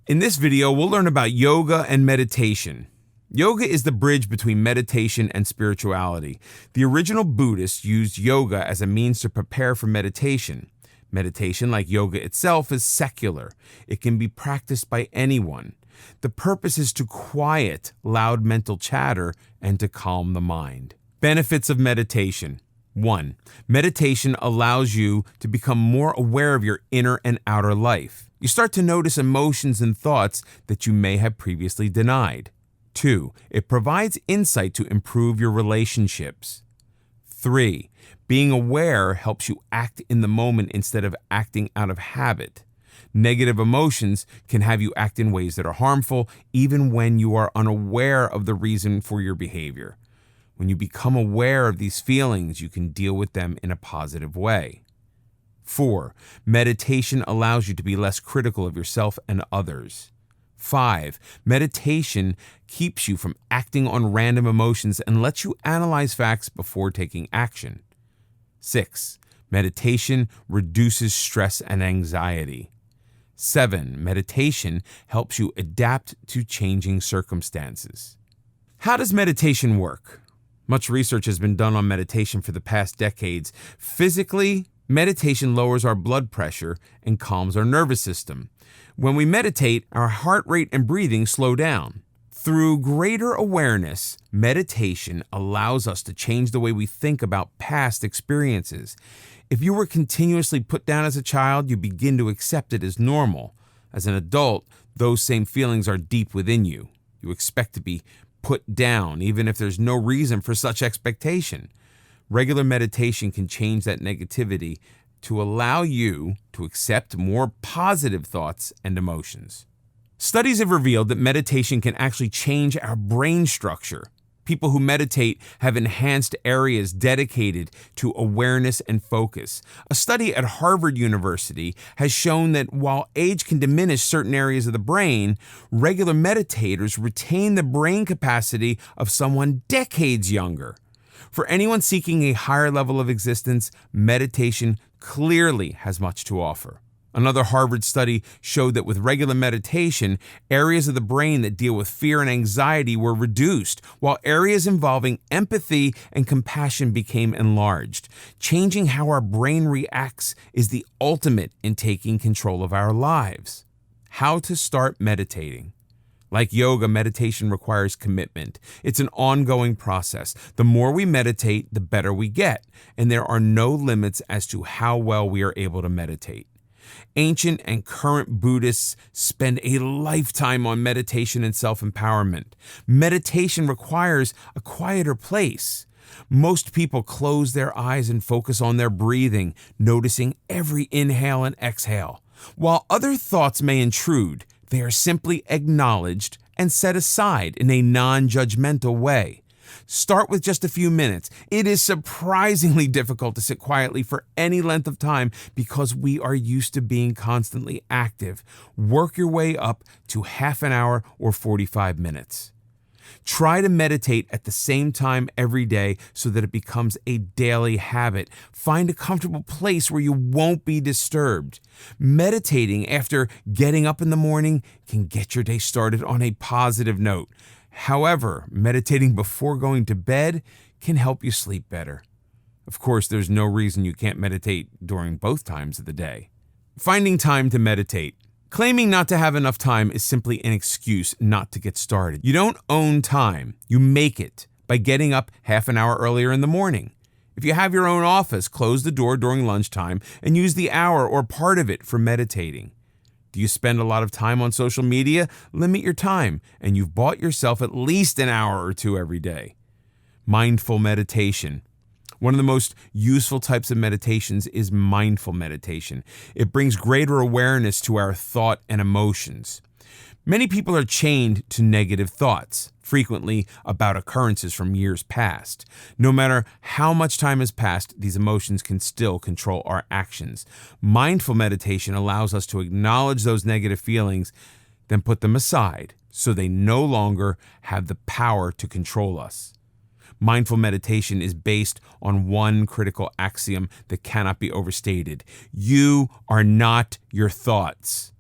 In this video, we'll learn about yoga and meditation. Yoga is the bridge between meditation and spirituality. The original Buddhists used yoga as a means to prepare for meditation. Meditation, like yoga itself, is secular. It can be practiced by anyone. The purpose is to quiet loud mental chatter and to calm the mind. Benefits of meditation. 1. Meditation allows you to become more aware of your inner and outer life. You start to notice emotions and thoughts that you may have previously denied. 2. It provides insight to improve your relationships. 3. Being aware helps you act in the moment instead of acting out of habit. Negative emotions can have you act in ways that are harmful, even when you are unaware of the reason for your behavior. When you become aware of these feelings, you can deal with them in a positive way. 4. Meditation allows you to be less critical of yourself and others. 5. Meditation keeps you from acting on random emotions and lets you analyze facts before taking action. 6. Meditation reduces stress and anxiety. 7. Meditation helps you adapt to changing circumstances. How does meditation work? Much research has been done on meditation for the past decades. Physically, meditation lowers our blood pressure and calms our nervous system. When we meditate, our heart rate and breathing slow down. Through greater awareness, meditation allows us to change the way we think about past experiences. If you were continuously put down as a child, you begin to accept it as normal. As an adult, those same feelings are deep within you. You expect to be put down, even if there's no reason for such expectation. Regular meditation can change that negativity to allow you to accept more positive thoughts and emotions. Studies have revealed that meditation can actually change our brain structure. People who meditate have enhanced areas dedicated to awareness and focus. A study at Harvard University has shown that while age can diminish certain areas of the brain, regular meditators retain the brain capacity of someone decades younger. For anyone seeking a higher level of existence, meditation clearly has much to offer. Another Harvard study showed that with regular meditation, areas of the brain that deal with fear and anxiety were reduced, while areas involving empathy and compassion became enlarged. Changing how our brain reacts is the ultimate in taking control of our lives. How to start meditating. Like yoga, meditation requires commitment. It's an ongoing process. The more we meditate, the better we get, and there are no limits as to how well we are able to meditate. Ancient and current Buddhists spend a lifetime on meditation and self-empowerment. Meditation requires a quieter place. Most people close their eyes and focus on their breathing, noticing every inhale and exhale. While other thoughts may intrude, they are simply acknowledged and set aside in a non-judgmental way. Start with just a few minutes. It is surprisingly difficult to sit quietly for any length of time because we are used to being constantly active. Work your way up to half an hour or 45 minutes. Try to meditate at the same time every day so that it becomes a daily habit. Find a comfortable place where you won't be disturbed. Meditating after getting up in the morning can get your day started on a positive note. However, meditating before going to bed can help you sleep better. Of course, there's no reason you can't meditate during both times of the day. Finding time to meditate. Claiming not to have enough time is simply an excuse not to get started. You don't own time. You make it by getting up half an hour earlier in the morning. If you have your own office, close the door during lunchtime and use the hour or part of it for meditating. Do you spend a lot of time on social media? Limit your time, and you've bought yourself at least an hour or two every day. Mindful meditation. One of the most useful types of meditations is mindful meditation. It brings greater awareness to our thought and emotions. Many people are chained to negative thoughts, frequently about occurrences from years past. No matter how much time has passed, these emotions can still control our actions. Mindful meditation allows us to acknowledge those negative feelings, then put them aside so they no longer have the power to control us. Mindful meditation is based on one critical axiom that cannot be overstated. You are not your thoughts.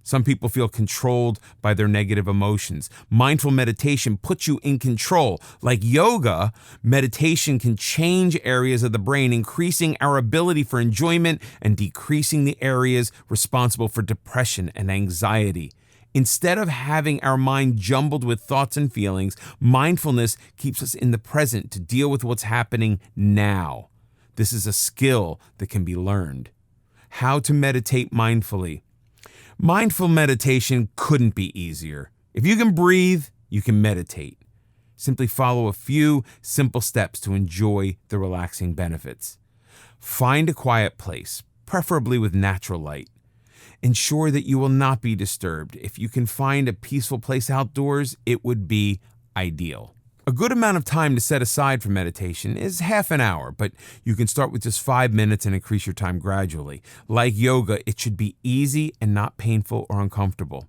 Some people feel controlled by their negative emotions. Mindful meditation puts you in control. Like yoga, meditation can change areas of the brain, increasing our ability for enjoyment and decreasing the areas responsible for depression and anxiety. Instead of having our mind jumbled with thoughts and feelings, mindfulness keeps us in the present to deal with what's happening now. This is a skill that can be learned. How to meditate mindfully. Mindful meditation couldn't be easier. If you can breathe, you can meditate. Simply follow a few simple steps to enjoy the relaxing benefits. Find a quiet place, preferably with natural light. Ensure that you will not be disturbed. If you can find a peaceful place outdoors, it would be ideal. A good amount of time to set aside for meditation is half an hour, but you can start with just 5 minutes and increase your time gradually. Like yoga, it should be easy and not painful or uncomfortable.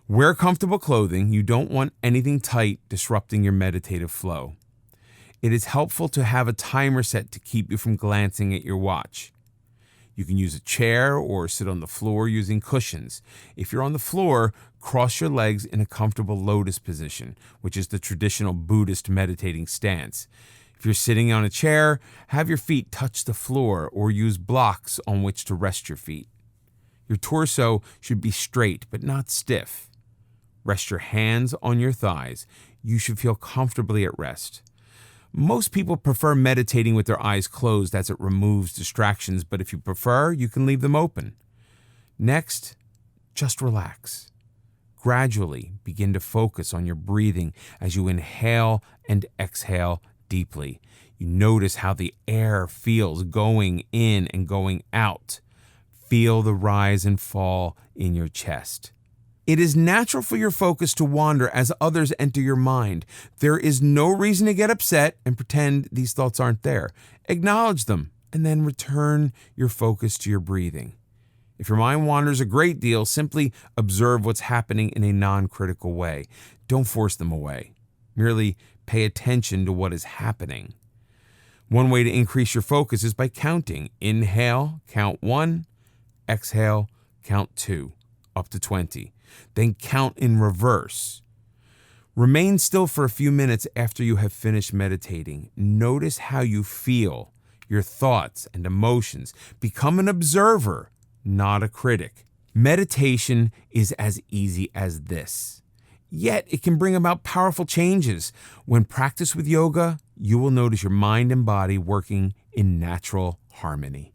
Wear comfortable clothing. You don't want anything tight disrupting your meditative flow. It is helpful to have a timer set to keep you from glancing at your watch. You can use a chair or sit on the floor using cushions. If you're on the floor, cross your legs in a comfortable lotus position, which is the traditional Buddhist meditating stance. If you're sitting on a chair, have your feet touch the floor or use blocks on which to rest your feet. Your torso should be straight but not stiff. Rest your hands on your thighs. You should feel comfortably at rest. Most people prefer meditating with their eyes closed as it removes distractions, but if you prefer, you can leave them open. Next, just relax. Gradually begin to focus on your breathing as you inhale and exhale deeply. You notice how the air feels going in and going out. Feel the rise and fall in your chest. It is natural for your focus to wander as others enter your mind. There is no reason to get upset and pretend these thoughts aren't there. Acknowledge them and then return your focus to your breathing. If your mind wanders a great deal, simply observe what's happening in a non-critical way. Don't force them away. Merely pay attention to what is happening. One way to increase your focus is by counting. Inhale, count 1. Exhale, count 2, up to 20. Then count in reverse. Remain still for a few minutes after you have finished meditating. Notice how you feel, your thoughts and emotions. Become an observer, not a critic. Meditation is as easy as this. Yet it can bring about powerful changes. When practiced with yoga, you will notice your mind and body working in natural harmony.